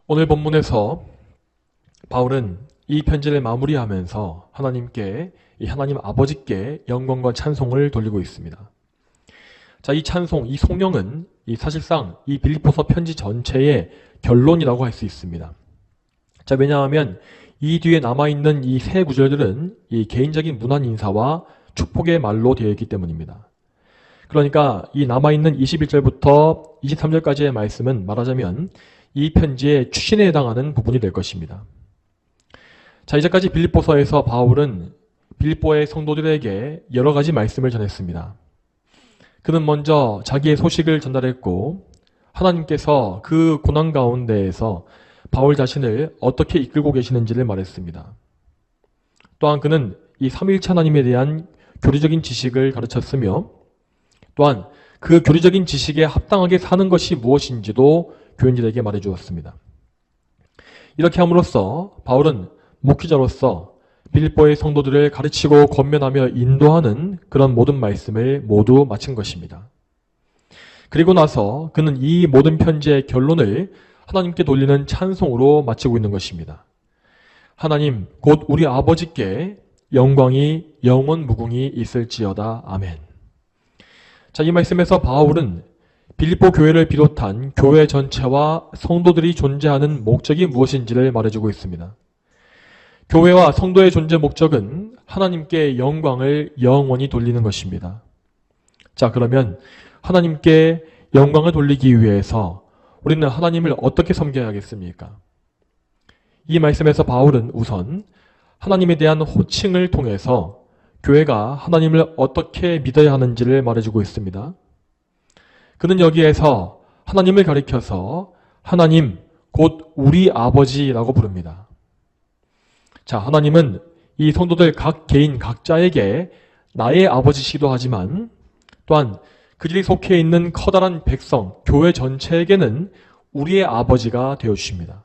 오늘 본문에서 바울은 이 편지를 마무리하면서 하나님께, 이 하나님 아버지께 영광과 찬송을 돌리고 있습니다. 자, 이 찬송, 이 송영은 사실상 이 빌립보서 편지 전체의 결론이라고 할 수 있습니다. 자, 왜냐하면 이 뒤에 남아있는 이 세 구절들은 이 개인적인 문안 인사와 축복의 말로 되어 있기 때문입니다. 그러니까 이 남아있는 21절부터 23절까지의 말씀은 말하자면 이 편지의 추신에 해당하는 부분이 될 것입니다. 자, 이제까지 빌립보서에서 바울은 빌립보의 성도들에게 여러 가지 말씀을 전했습니다. 그는 먼저 자기의 소식을 전달했고 하나님께서 그 고난 가운데에서 바울 자신을 어떻게 이끌고 계시는지를 말했습니다. 또한 그는 이 삼위일체 하나님에 대한 교리적인 지식을 가르쳤으며 또한 그 교리적인 지식에 합당하게 사는 것이 무엇인지도 교인들에게 말해주었습니다. 이렇게 함으로써 바울은 목회자로서 빌립보의 성도들을 가르치고 권면하며 인도하는 그런 모든 말씀을 모두 마친 것입니다. 그리고 나서 그는 이 모든 편지의 결론을 하나님께 돌리는 찬송으로 마치고 있는 것입니다. 하나님 곧 우리 아버지께 영광이 영원 무궁히 있을지어다. 아멘. 자, 이 말씀에서 바울은 빌립보 교회를 비롯한 교회 전체와 성도들이 존재하는 목적이 무엇인지를 말해주고 있습니다. 교회와 성도의 존재 목적은 하나님께 영광을 영원히 돌리는 것입니다. 자, 그러면 하나님께 영광을 돌리기 위해서 우리는 하나님을 어떻게 섬겨야겠습니까? 이 말씀에서 바울은 우선 하나님에 대한 호칭을 통해서 교회가 하나님을 어떻게 믿어야 하는지를 말해주고 있습니다. 그는 여기에서 하나님을 가리켜서 하나님 곧 우리 아버지라고 부릅니다. 자, 하나님은 이 성도들 각 개인 각자에게 나의 아버지시기도 하지만 또한 그들이 속해 있는 커다란 백성, 교회 전체에게는 우리의 아버지가 되어주십니다.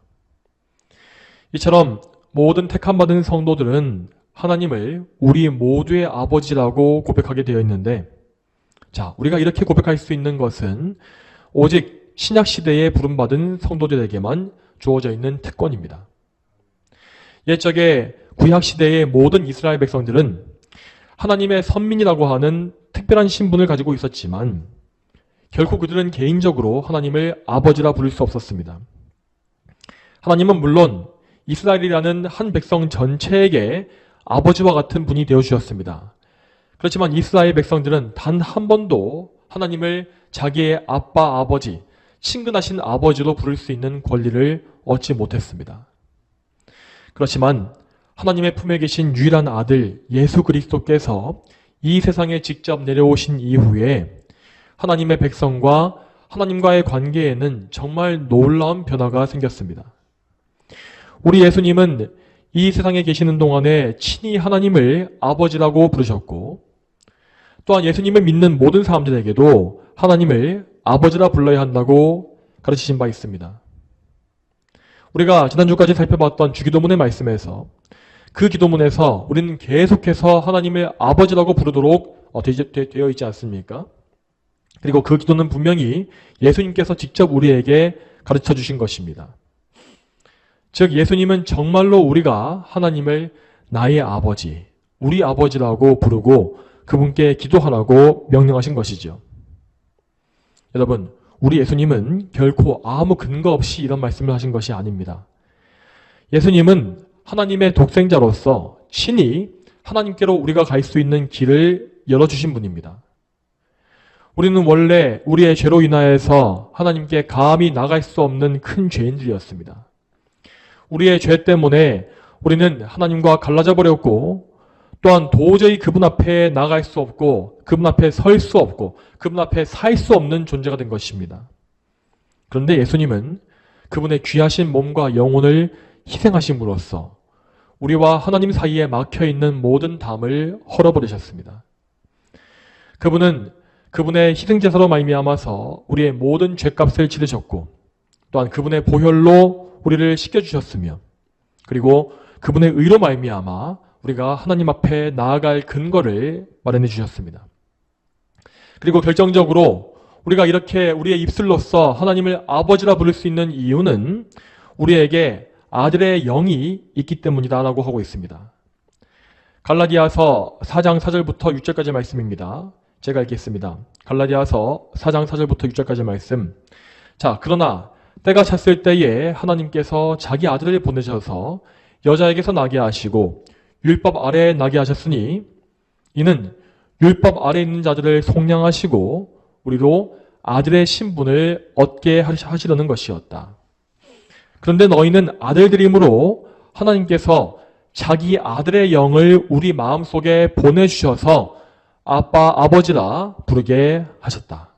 이처럼 모든 택함받은 성도들은 하나님을 우리 모두의 아버지라고 고백하게 되어 있는데, 자, 우리가 이렇게 고백할 수 있는 것은 오직 신약시대에 부름받은 성도들에게만 주어져 있는 특권입니다. 옛적에 구약시대의 모든 이스라엘 백성들은 하나님의 선민이라고 하는 특별한 신분을 가지고 있었지만 결코 그들은 개인적으로 하나님을 아버지라 부를 수 없었습니다. 하나님은 물론 이스라엘이라는 한 백성 전체에게 아버지와 같은 분이 되어주셨습니다. 그렇지만 이스라엘 백성들은 단 한 번도 하나님을 자기의 아빠, 아버지, 친근하신 아버지로 부를 수 있는 권리를 얻지 못했습니다. 그렇지만 하나님의 품에 계신 유일한 아들 예수 그리스도께서 이 세상에 직접 내려오신 이후에 하나님의 백성과 하나님과의 관계에는 정말 놀라운 변화가 생겼습니다. 우리 예수님은 이 세상에 계시는 동안에 친히 하나님을 아버지라고 부르셨고 또한 예수님을 믿는 모든 사람들에게도 하나님을 아버지라 불러야 한다고 가르치신 바 있습니다. 우리가 지난주까지 살펴봤던 주기도문의 말씀에서 그 기도문에서 우리는 계속해서 하나님을 아버지라고 부르도록 되어 있지 않습니까? 그리고 그 기도는 분명히 예수님께서 직접 우리에게 가르쳐 주신 것입니다. 즉 예수님은 정말로 우리가 하나님을 나의 아버지, 우리 아버지라고 부르고 그분께 기도하라고 명령하신 것이죠. 여러분, 우리 예수님은 결코 아무 근거 없이 이런 말씀을 하신 것이 아닙니다. 예수님은 하나님의 독생자로서 친히 하나님께로 우리가 갈 수 있는 길을 열어주신 분입니다. 우리는 원래 우리의 죄로 인하여서 하나님께 감히 나갈 수 없는 큰 죄인들이었습니다. 우리의 죄 때문에 우리는 하나님과 갈라져 버렸고 또한 도저히 그분 앞에 나갈 수 없고 그분 앞에 설 수 없고 그분 앞에 살 수 없는 존재가 된 것입니다. 그런데 예수님은 그분의 귀하신 몸과 영혼을 희생하심으로써 우리와 하나님 사이에 막혀있는 모든 담을 헐어버리셨습니다. 그분은 그분의 희생제사로 말미암아서 우리의 모든 죄값을 치르셨고 또한 그분의 보혈로 우리를 씻겨주셨으며 그리고 그분의 의로 말미암아 우리가 하나님 앞에 나아갈 근거를 마련해 주셨습니다. 그리고 결정적으로 우리가 이렇게 우리의 입술로서 하나님을 아버지라 부를 수 있는 이유는 우리에게 아들의 영이 있기 때문이다라고 하고 있습니다. 갈라디아서 4장 4절부터 6절까지 말씀입니다. 제가 읽겠습니다. 갈라디아서 4장 4절부터 6절까지 말씀. 자, 그러나 때가 찼을 때에 하나님께서 자기 아들을 보내셔서 여자에게서 나게 하시고 율법 아래에 나게 하셨으니 이는 율법 아래에 있는 자들을 속량하시고 우리로 아들의 신분을 얻게 하시려는 것이었다. 그런데 너희는 아들들이므로 하나님께서 자기 아들의 영을 우리 마음속에 보내주셔서 아빠, 아버지라 부르게 하셨다.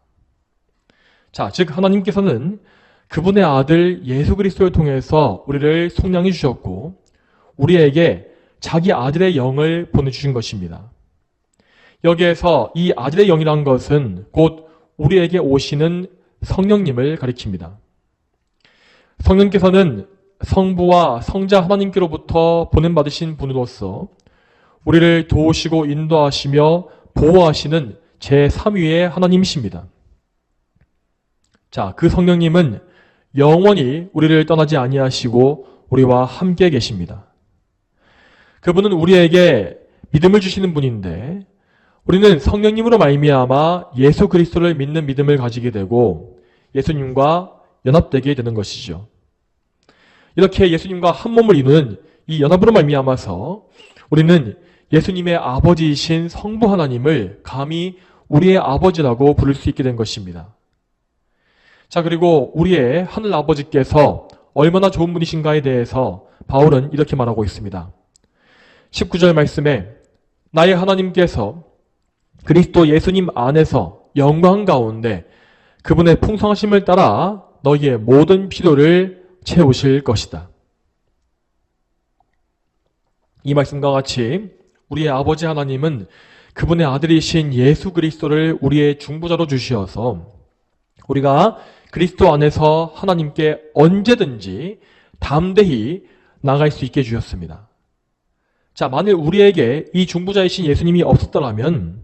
자, 즉 하나님께서는 그분의 아들 예수 그리스도를 통해서 우리를 속량해 주셨고 우리에게 자기 아들의 영을 보내주신 것입니다. 여기에서 이 아들의 영이란 것은 곧 우리에게 오시는 성령님을 가리킵니다. 성령께서는 성부와 성자 하나님께로부터 보냄받으신 분으로서 우리를 도우시고 인도하시며 보호하시는 제3위의 하나님이십니다. 자, 그 성령님은 영원히 우리를 떠나지 아니하시고 우리와 함께 계십니다. 그분은 우리에게 믿음을 주시는 분인데 우리는 성령님으로 말미암아 예수 그리스도를 믿는 믿음을 가지게 되고 예수님과 연합되게 되는 것이죠. 이렇게 예수님과 한 몸을 이루는 이 연합으로 말미암아서 우리는 예수님의 아버지이신 성부 하나님을 감히 우리의 아버지라고 부를 수 있게 된 것입니다. 자, 그리고 우리의 하늘 아버지께서 얼마나 좋은 분이신가에 대해서 바울은 이렇게 말하고 있습니다. 19절 말씀에 나의 하나님께서 그리스도 예수님 안에서 영광 가운데 그분의 풍성하심을 따라 너희의 모든 필요를 채우실 것이다. 이 말씀과 같이 우리의 아버지 하나님은 그분의 아들이신 예수 그리스도를 우리의 중보자로 주시어서 우리가 그리스도 안에서 하나님께 언제든지 담대히 나아갈 수 있게 해주셨습니다. 자, 만일 우리에게 이 중보자이신 예수님이 없었더라면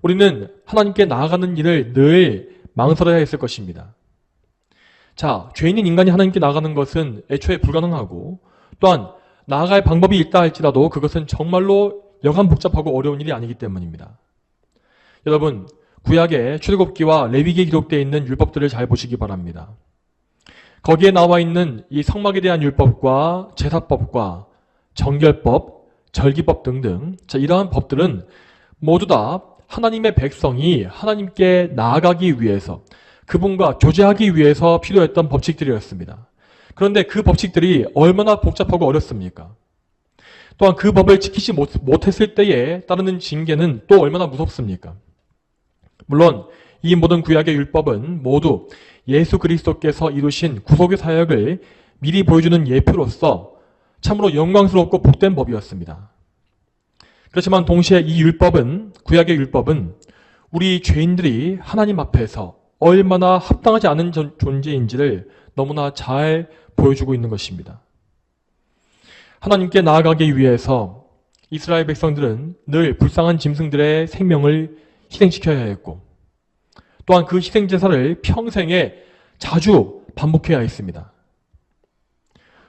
우리는 하나님께 나아가는 일을 늘 망설여야 했을 것입니다. 자, 죄인인 인간이 하나님께 나아가는 것은 애초에 불가능하고 또한 나아갈 방법이 있다 할지라도 그것은 정말로 여간 복잡하고 어려운 일이 아니기 때문입니다. 여러분, 구약의 출애굽기와 레위기에 기록되어 있는 율법들을 잘 보시기 바랍니다. 거기에 나와 있는 이 성막에 대한 율법과 제사법과 정결법, 절기법 등등 자, 이러한 법들은 모두 다 하나님의 백성이 하나님께 나아가기 위해서 그분과 교제하기 위해서 필요했던 법칙들이었습니다. 그런데 그 법칙들이 얼마나 복잡하고 어렵습니까? 또한 그 법을 지키지 못했을 때에 따르는 징계는 또 얼마나 무섭습니까? 물론 이 모든 구약의 율법은 모두 예수 그리스도께서 이루신 구속의 사역을 미리 보여주는 예표로서 참으로 영광스럽고 복된 법이었습니다. 그렇지만 동시에 이 율법은, 구약의 율법은 우리 죄인들이 하나님 앞에서 얼마나 합당하지 않은 존재인지를 너무나 잘 보여주고 있는 것입니다. 하나님께 나아가기 위해서 이스라엘 백성들은 늘 불쌍한 짐승들의 생명을 희생시켜야 했고 또한 그 희생제사를 평생에 자주 반복해야 했습니다.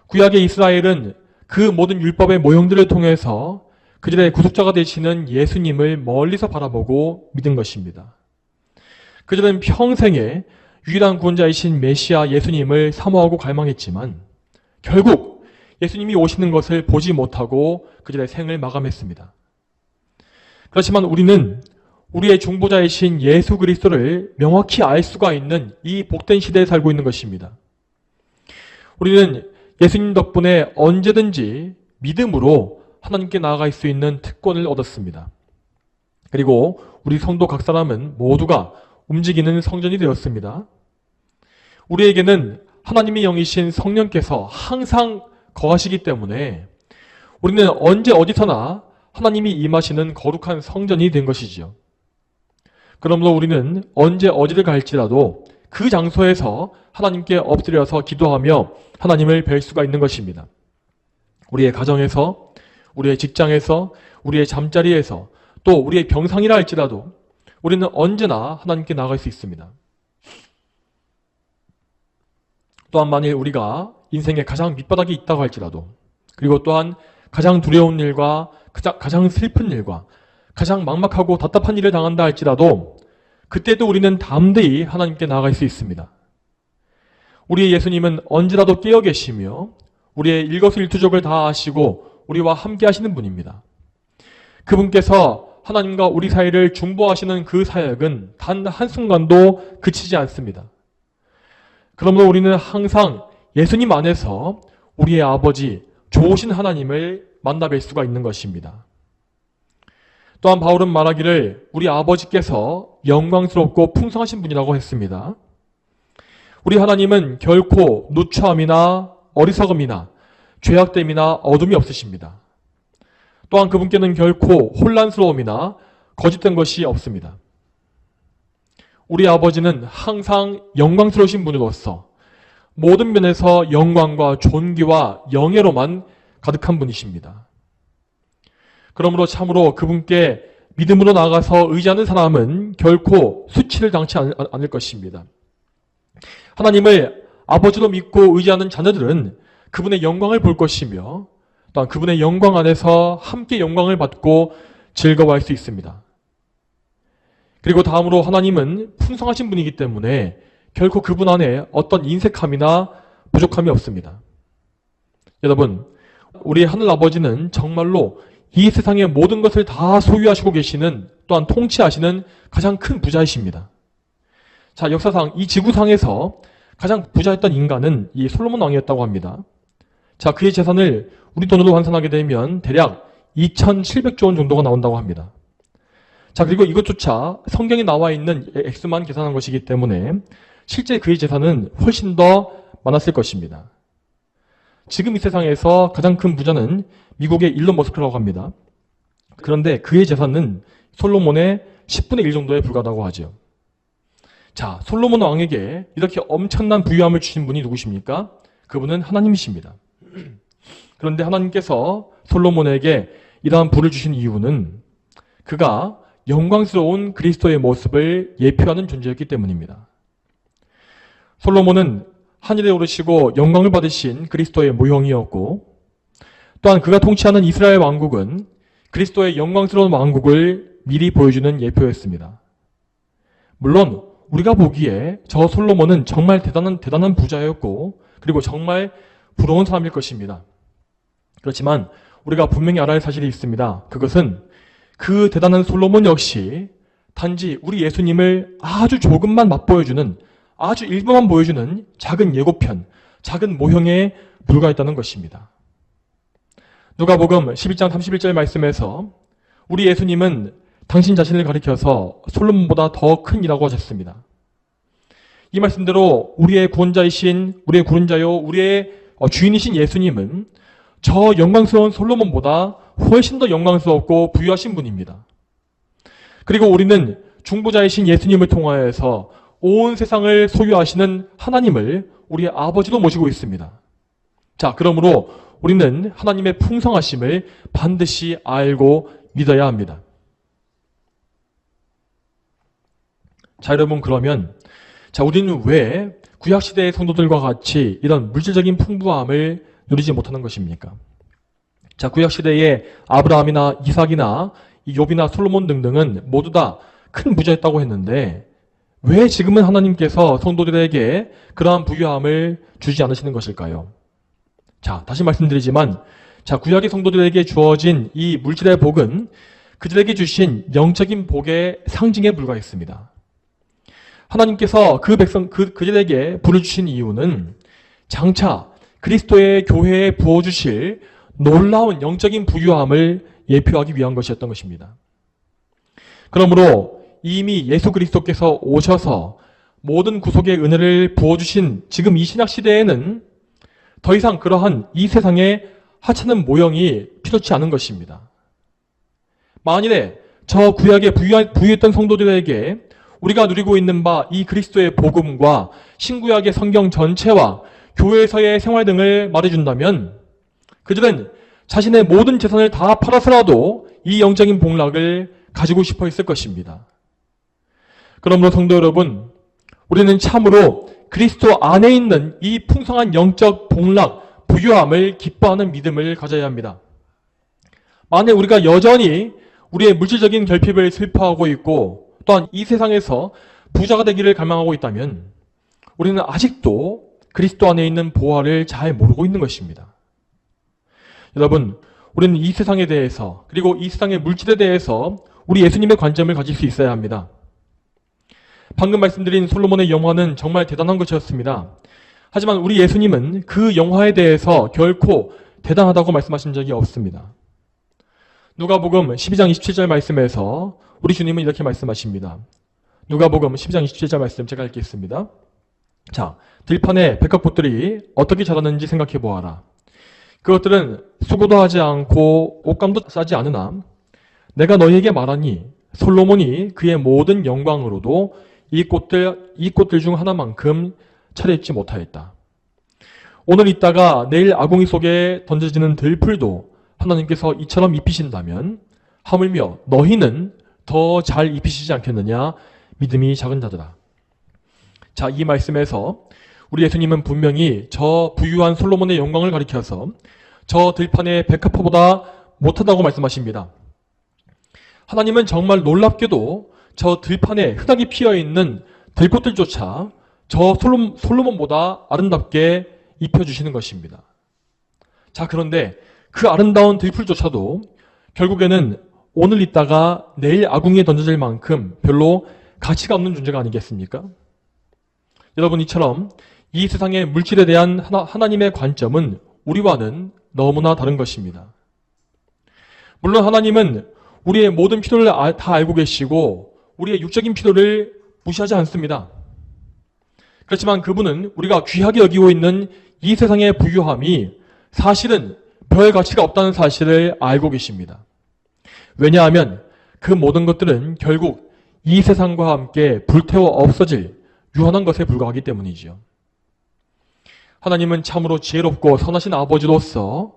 구약의 이스라엘은 그 모든 율법의 모형들을 통해서 그들의 구속자가 되시는 예수님을 멀리서 바라보고 믿은 것입니다. 그들은 평생에 유일한 구원자이신 메시아 예수님을 사모하고 갈망했지만 결국 예수님이 오시는 것을 보지 못하고 그들의 생을 마감했습니다. 그렇지만 우리는 우리의 중보자이신 예수 그리스도를 명확히 알 수가 있는 이 복된 시대에 살고 있는 것입니다. 우리는 예수님 덕분에 언제든지 믿음으로 하나님께 나아갈 수 있는 특권을 얻었습니다. 그리고 우리 성도 각 사람은 모두가 움직이는 성전이 되었습니다. 우리에게는 하나님의 영이신 성령께서 항상 거하시기 때문에 우리는 언제 어디서나 하나님이 임하시는 거룩한 성전이 된 것이지요. 그러므로 우리는 언제 어디를 갈지라도 그 장소에서 하나님께 엎드려서 기도하며 하나님을 뵐 수가 있는 것입니다. 우리의 가정에서, 우리의 직장에서, 우리의 잠자리에서, 또 우리의 병상이라 할지라도 우리는 언제나 하나님께 나아갈 수 있습니다. 또한 만일 우리가 인생의 가장 밑바닥에 있다고 할지라도, 그리고 또한 가장 두려운 일과 가장 슬픈 일과 가장 막막하고 답답한 일을 당한다 할지라도 그때도 우리는 담대히 하나님께 나아갈 수 있습니다. 우리의 예수님은 언제라도 깨어 계시며 우리의 일거수일투족을 다 아시고 우리와 함께 하시는 분입니다. 그분께서 하나님과 우리 사이를 중보하시는 그 사역은 단 한순간도 그치지 않습니다. 그러므로 우리는 항상 예수님 안에서 우리의 아버지, 좋으신 하나님을 만나뵐 수가 있는 것입니다. 또한 바울은 말하기를 우리 아버지께서 영광스럽고 풍성하신 분이라고 했습니다. 우리 하나님은 결코 누추함이나 어리석음이나 죄악됨이나 어둠이 없으십니다. 또한 그분께는 결코 혼란스러움이나 거짓된 것이 없습니다. 우리 아버지는 항상 영광스러우신 분으로서 모든 면에서 영광과 존귀와 영예로만 가득한 분이십니다. 그러므로 참으로 그분께 믿음으로 나아가서 의지하는 사람은 결코 수치를 당치 않을 것입니다. 하나님을 아버지로 믿고 의지하는 자녀들은 그분의 영광을 볼 것이며 또한 그분의 영광 안에서 함께 영광을 받고 즐거워할 수 있습니다. 그리고 다음으로 하나님은 풍성하신 분이기 때문에 결코 그분 안에 어떤 인색함이나 부족함이 없습니다. 여러분, 우리 하늘 아버지는 정말로 이 세상의 모든 것을 다 소유하시고 계시는, 또한 통치하시는 가장 큰 부자이십니다. 자, 역사상 이 지구상에서 가장 부자였던 인간은 이 솔로몬 왕이었다고 합니다. 자, 그의 재산을 우리 돈으로 환산하게 되면 대략 2,700조 원 정도가 나온다고 합니다. 자, 그리고 이것조차 성경에 나와 있는 액수만 계산한 것이기 때문에 실제 그의 재산은 훨씬 더 많았을 것입니다. 지금 이 세상에서 가장 큰 부자는 미국의 일론 머스크라고 합니다. 그런데 그의 재산은 솔로몬의 10분의 1 정도에 불과하다고 하죠. 자, 솔로몬 왕에게 이렇게 엄청난 부유함을 주신 분이 누구십니까? 그분은 하나님이십니다. 그런데 하나님께서 솔로몬에게 이러한 부를 주신 이유는 그가 영광스러운 그리스도의 모습을 예표하는 존재였기 때문입니다. 솔로몬은 하늘에 오르시고 영광을 받으신 그리스도의 모형이었고, 또한 그가 통치하는 이스라엘 왕국은 그리스도의 영광스러운 왕국을 미리 보여주는 예표였습니다. 물론 우리가 보기에 저 솔로몬은 정말 대단한 부자였고, 그리고 정말 부러운 사람일 것입니다. 그렇지만 우리가 분명히 알아야 할 사실이 있습니다. 그것은 그 대단한 솔로몬 역시 단지 우리 예수님을 아주 조금만 맛보여주는, 아주 일부만 보여주는 작은 예고편, 작은 모형에 불과했다는 것입니다. 누가복음 11장 31절 말씀에서 우리 예수님은 당신 자신을 가리켜서 솔로몬보다 더 큰 이라고 하셨습니다. 이 말씀대로 우리의 구원자이신, 우리의 구원자요, 우리의 주인이신 예수님은 저 영광스러운 솔로몬보다 훨씬 더 영광스럽고 부유하신 분입니다. 그리고 우리는 중보자이신 예수님을 통하여서 온 세상을 소유하시는 하나님을 우리의 아버지로 모시고 있습니다. 자, 그러므로 우리는 하나님의 풍성하심을 반드시 알고 믿어야 합니다. 자, 여러분, 그러면 우리는 왜 구약시대의 성도들과 같이 이런 물질적인 풍부함을 누리지 못하는 것입니까? 자, 구약시대의 아브라함이나 이삭이나 욥이나 솔로몬 등등은 모두 다 큰 부자였다고 했는데 왜 지금은 하나님께서 성도들에게 그러한 부유함을 주지 않으시는 것일까요? 자, 다시 말씀드리지만, 자, 구약의 성도들에게 주어진 이 물질의 복은 그들에게 주신 영적인 복의 상징에 불과했습니다. 하나님께서 그들에게 부를 주신 이유는 장차 그리스도의 교회에 부어주실 놀라운 영적인 부유함을 예표하기 위한 것이었던 것입니다. 그러므로 이미 예수 그리스도께서 오셔서 모든 구속의 은혜를 부어주신 지금 이 신약 시대에는 더 이상 그러한 이 세상의 하찮은 모형이 필요치 않은 것입니다. 만일에 저 구약에 부유했던 성도들에게 우리가 누리고 있는 바 이 그리스도의 복음과 신구약의 성경 전체와 교회에서의 생활 등을 말해준다면 그들은 자신의 모든 재산을 다 팔아서라도 이 영적인 복락을 가지고 싶어 했을 것입니다. 그러므로 성도 여러분, 우리는 참으로 그리스도 안에 있는 이 풍성한 영적 복락, 부유함을 기뻐하는 믿음을 가져야 합니다. 만약 우리가 여전히 우리의 물질적인 결핍을 슬퍼하고 있고 또한 이 세상에서 부자가 되기를 갈망하고 있다면 우리는 아직도 그리스도 안에 있는 보화를 잘 모르고 있는 것입니다. 여러분, 우리는 이 세상에 대해서 그리고 이 세상의 물질에 대해서 우리 예수님의 관점을 가질 수 있어야 합니다. 방금 말씀드린 솔로몬의 영화는 정말 대단한 것이었습니다. 하지만 우리 예수님은 그 영화에 대해서 결코 대단하다고 말씀하신 적이 없습니다. 누가복음 12장 27절 말씀에서 우리 주님은 이렇게 말씀하십니다. 누가복음 12장 27절 말씀 제가 읽겠습니다. 자, 들판에 백합꽃들이 어떻게 자라는지 생각해 보아라. 그것들은 수고도 하지 않고 옷감도 싸지 않으나 내가 너희에게 말하니 솔로몬이 그의 모든 영광으로도 이 꽃들 중 하나만큼 차려입지 못하였다. 오늘 있다가 내일 아궁이 속에 던져지는 들풀도 하나님께서 이처럼 입히신다면 하물며 너희는 더 잘 입히시지 않겠느냐 믿음이 작은 자들아. 자, 이 말씀에서 우리 예수님은 분명히 저 부유한 솔로몬의 영광을 가리켜서 저 들판의 백합화보다 못하다고 말씀하십니다. 하나님은 정말 놀랍게도 저 들판에 흔하게 피어있는 들꽃들조차 저 솔로몬보다 아름답게 입혀주시는 것입니다. 자, 그런데 그 아름다운 들풀조차도 결국에는 오늘 있다가 내일 아궁이에 던져질 만큼 별로 가치가 없는 존재가 아니겠습니까? 여러분, 이처럼 이 세상의 물질에 대한 하나님의 관점은 우리와는 너무나 다른 것입니다. 물론 하나님은 우리의 모든 필요를 다 알고 계시고 우리의 육적인 필요를 무시하지 않습니다. 그렇지만 그분은 우리가 귀하게 여기고 있는 이 세상의 부유함이 사실은 별 가치가 없다는 사실을 알고 계십니다. 왜냐하면 그 모든 것들은 결국 이 세상과 함께 불태워 없어질 유한한 것에 불과하기 때문이지요. 하나님은 참으로 지혜롭고 선하신 아버지로서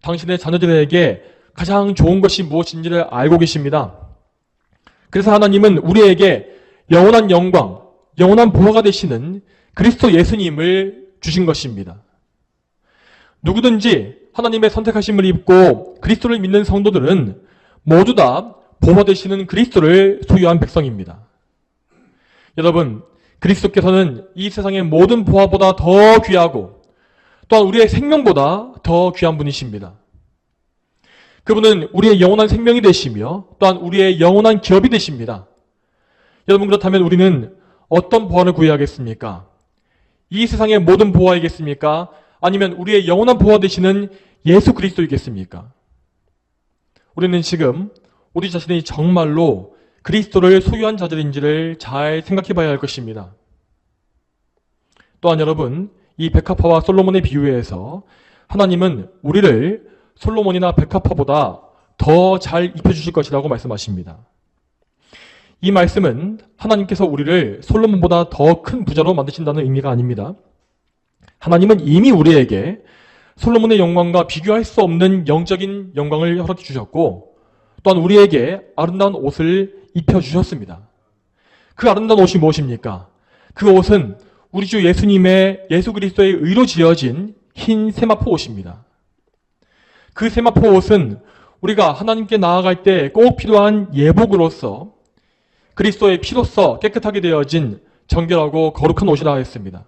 당신의 자녀들에게 가장 좋은 것이 무엇인지를 알고 계십니다. 그래서 하나님은 우리에게 영원한 영광, 영원한 보화가 되시는 그리스도 예수님을 주신 것입니다. 누구든지 하나님의 선택하심을 입고 그리스도를 믿는 성도들은 모두 다 보화 되시는 그리스도를 소유한 백성입니다. 여러분, 그리스도께서는 이 세상의 모든 보화보다 더 귀하고 또한 우리의 생명보다 더 귀한 분이십니다. 그분은 우리의 영원한 생명이 되시며 또한 우리의 영원한 기업이 되십니다. 여러분, 그렇다면 우리는 어떤 보화를 구해야겠습니까? 이 세상의 모든 보화이겠습니까? 아니면 우리의 영원한 보화 되시는 예수 그리스도이겠습니까? 우리는 지금 우리 자신이 정말로 그리스도를 소유한 자들인지를 잘 생각해 봐야 할 것입니다. 또한 여러분, 이 백합화와 솔로몬의 비유에서 하나님은 우리를 솔로몬이나 백합화보다 더 잘 입혀주실 것이라고 말씀하십니다. 이 말씀은 하나님께서 우리를 솔로몬보다 더 큰 부자로 만드신다는 의미가 아닙니다. 하나님은 이미 우리에게 솔로몬의 영광과 비교할 수 없는 영적인 영광을 허락해 주셨고 또한 우리에게 아름다운 옷을 입혀주셨습니다. 그 아름다운 옷이 무엇입니까? 그 옷은 우리 주 예수 그리스도의 의로 지어진 흰 세마포 옷입니다. 그 세마포 옷은 우리가 하나님께 나아갈 때 꼭 필요한 예복으로서 그리스도의 피로써 깨끗하게 되어진 정결하고 거룩한 옷이라 했습니다.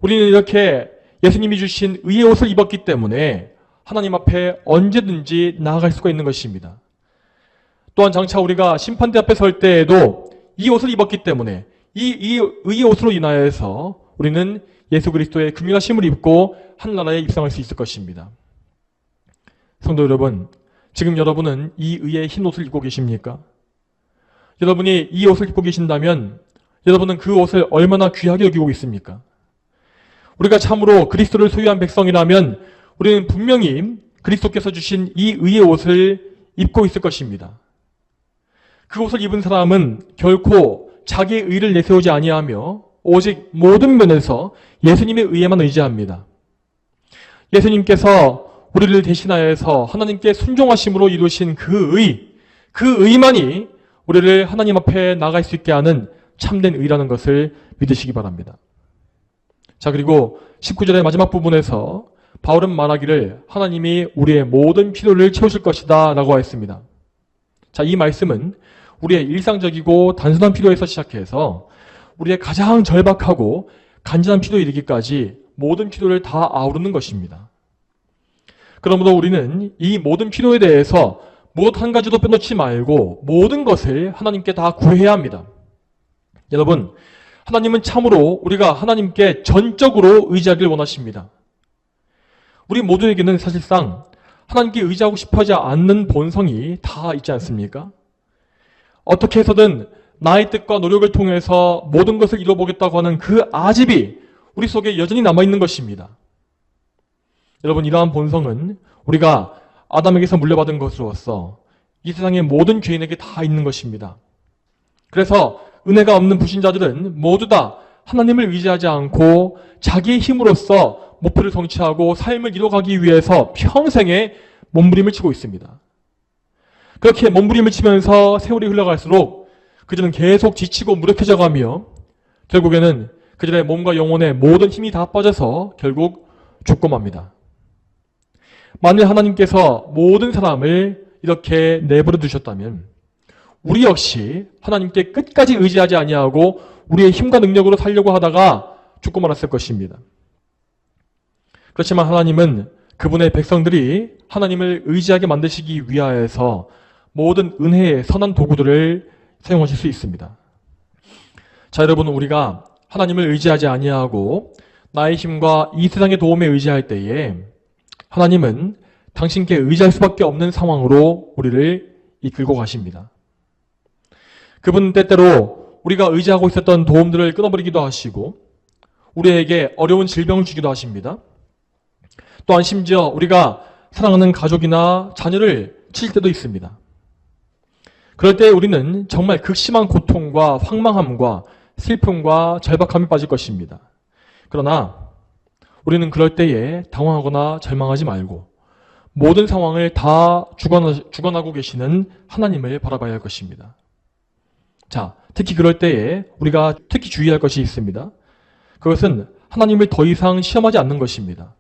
우리는 이렇게 예수님이 주신 의의 옷을 입었기 때문에 하나님 앞에 언제든지 나아갈 수가 있는 것입니다. 또한 장차 우리가 심판대 앞에 설 때에도 이 옷을 입었기 때문에 이 의의 옷으로 인하여서 우리는 예수 그리스도의 긍휼하심을 입고 하늘나라에 입성할 수 있을 것입니다. 성도 여러분, 지금 여러분은 이 의의 흰 옷을 입고 계십니까? 여러분이 이 옷을 입고 계신다면 여러분은 그 옷을 얼마나 귀하게 여기고 있습니까? 우리가 참으로 그리스도를 소유한 백성이라면 우리는 분명히 그리스도께서 주신 이 의의 옷을 입고 있을 것입니다. 그 옷을 입은 사람은 결코 자기의 의를 내세우지 아니하며 오직 모든 면에서 예수님의 의에만 의지합니다. 예수님께서 우리를 대신하여서 하나님께 순종하심으로 이루신 그 의만이 우리를 하나님 앞에 나갈 수 있게 하는 참된 의라는 것을 믿으시기 바랍니다. 자, 그리고 19절의 마지막 부분에서 바울은 말하기를 하나님이 우리의 모든 필요를 채우실 것이다 라고 했습니다. 자, 이 말씀은 우리의 일상적이고 단순한 필요에서 시작해서 우리의 가장 절박하고 간절한 필요에 이르기까지 모든 필요를 다 아우르는 것입니다. 그러므로 우리는 이 모든 필요에 대해서 무엇 한 가지도 빼놓지 말고 모든 것을 하나님께 다 구해야 합니다. 여러분, 하나님은 참으로 우리가 하나님께 전적으로 의지하기를 원하십니다. 우리 모두에게는 사실상 하나님께 의지하고 싶어하지 않는 본성이 다 있지 않습니까? 어떻게 해서든 나의 뜻과 노력을 통해서 모든 것을 이뤄보겠다고 하는 그 아집이 우리 속에 여전히 남아있는 것입니다. 여러분, 이러한 본성은 우리가 아담에게서 물려받은 것으로서 이 세상의 모든 죄인에게 다 있는 것입니다. 그래서 은혜가 없는 불신자들은 모두 다 하나님을 의지하지 않고 자기의 힘으로써 목표를 성취하고 삶을 이뤄가기 위해서 평생에 몸부림을 치고 있습니다. 그렇게 몸부림을 치면서 세월이 흘러갈수록 그들은 계속 지치고 무력해져 가며 결국에는 그들의 몸과 영혼의 모든 힘이 다 빠져서 결국 죽고 맙니다. 만일 하나님께서 모든 사람을 이렇게 내버려 두셨다면 우리 역시 하나님께 끝까지 의지하지 아니하고 우리의 힘과 능력으로 살려고 하다가 죽고 말았을 것입니다. 그렇지만 하나님은 그분의 백성들이 하나님을 의지하게 만드시기 위하여서 모든 은혜의 선한 도구들을 사용하실 수 있습니다. 자, 여러분, 우리가 하나님을 의지하지 아니하고 나의 힘과 이 세상의 도움에 의지할 때에 하나님은 당신께 의지할 수밖에 없는 상황으로 우리를 이끌고 가십니다. 그분은 때때로 우리가 의지하고 있었던 도움들을 끊어버리기도 하시고 우리에게 어려운 질병을 주기도 하십니다. 또한 심지어 우리가 사랑하는 가족이나 자녀를 칠 때도 있습니다. 그럴 때 우리는 정말 극심한 고통과 황망함과 슬픔과 절박함에 빠질 것입니다. 그러나 우리는 그럴 때에 당황하거나 절망하지 말고 모든 상황을 다 주관하고 계시는 하나님을 바라봐야 할 것입니다. 자, 특히 그럴 때에 우리가 특히 주의할 것이 있습니다. 그것은 하나님을 더 이상 시험하지 않는 것입니다.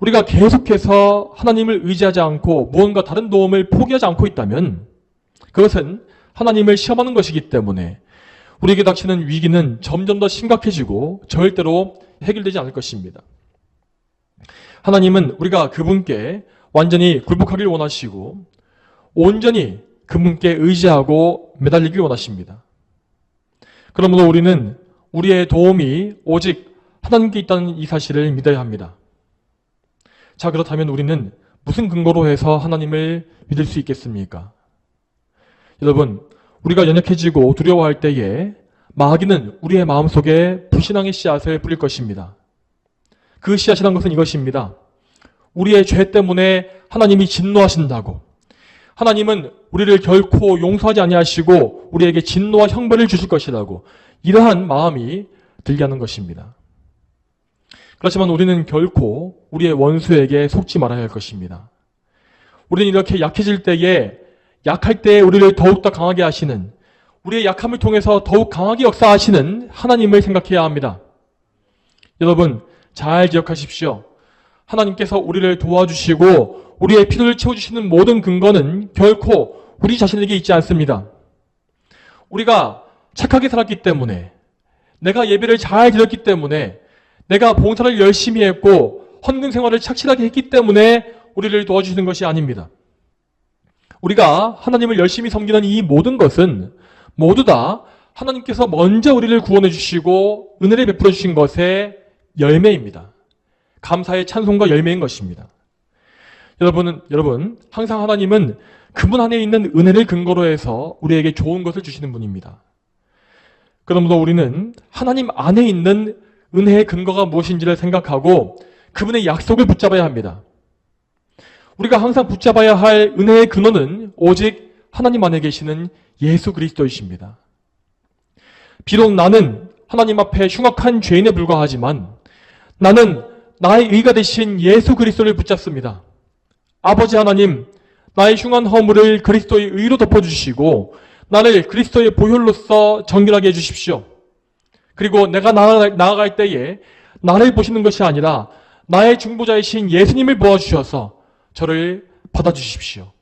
우리가 계속해서 하나님을 의지하지 않고 무언가 다른 도움을 포기하지 않고 있다면 그것은 하나님을 시험하는 것이기 때문에 우리에게 닥치는 위기는 점점 더 심각해지고 절대로 해결되지 않을 것입니다. 하나님은 우리가 그분께 완전히 굴복하기를 원하시고 온전히 그분께 의지하고 매달리기를 원하십니다. 그러므로 우리는 우리의 도움이 오직 하나님께 있다는 이 사실을 믿어야 합니다. 자, 그렇다면 우리는 무슨 근거로 해서 하나님을 믿을 수 있겠습니까? 여러분, 우리가 연약해지고 두려워할 때에 마귀는 우리의 마음속에 불신앙의 씨앗을 뿌릴 것입니다. 그 씨앗이란 것은 이것입니다. 우리의 죄 때문에 하나님이 진노하신다고, 하나님은 우리를 결코 용서하지 아니하시고 우리에게 진노와 형벌을 주실 것이라고, 이러한 마음이 들게 하는 것입니다. 그렇지만 우리는 결코 우리의 원수에게 속지 말아야 할 것입니다. 우리는 이렇게 약해질 때에, 약할 때에 우리를 더욱더 강하게 하시는, 우리의 약함을 통해서 더욱 강하게 역사하시는 하나님을 생각해야 합니다. 여러분, 잘 기억하십시오. 하나님께서 우리를 도와주시고 우리의 필요를 채워주시는 모든 근거는 결코 우리 자신에게 있지 않습니다. 우리가 착하게 살았기 때문에, 내가 예배를 잘 드렸기 때문에, 내가 봉사를 열심히 했고 헌금 생활을 착실하게 했기 때문에 우리를 도와주시는 것이 아닙니다. 우리가 하나님을 열심히 섬기는 이 모든 것은 모두 다 하나님께서 먼저 우리를 구원해 주시고 은혜를 베풀어 주신 것의 열매입니다. 감사의 찬송과 열매인 것입니다. 여러분, 항상 하나님은 그분 안에 있는 은혜를 근거로 해서 우리에게 좋은 것을 주시는 분입니다. 그러므로 우리는 하나님 안에 있는 은혜의 근거가 무엇인지를 생각하고 그분의 약속을 붙잡아야 합니다. 우리가 항상 붙잡아야 할 은혜의 근원은 오직 하나님 안에 계시는 예수 그리스도이십니다. 비록 나는 하나님 앞에 흉악한 죄인에 불과하지만 나는 나의 의가 되신 예수 그리스도를 붙잡습니다. 아버지 하나님, 나의 흉한 허물을 그리스도의 의로 덮어주시고 나를 그리스도의 보혈로서 정결하게 해주십시오. 그리고 내가 나아갈 때에 나를 보시는 것이 아니라 나의 중보자이신 예수님을 보아주셔서 저를 받아주십시오.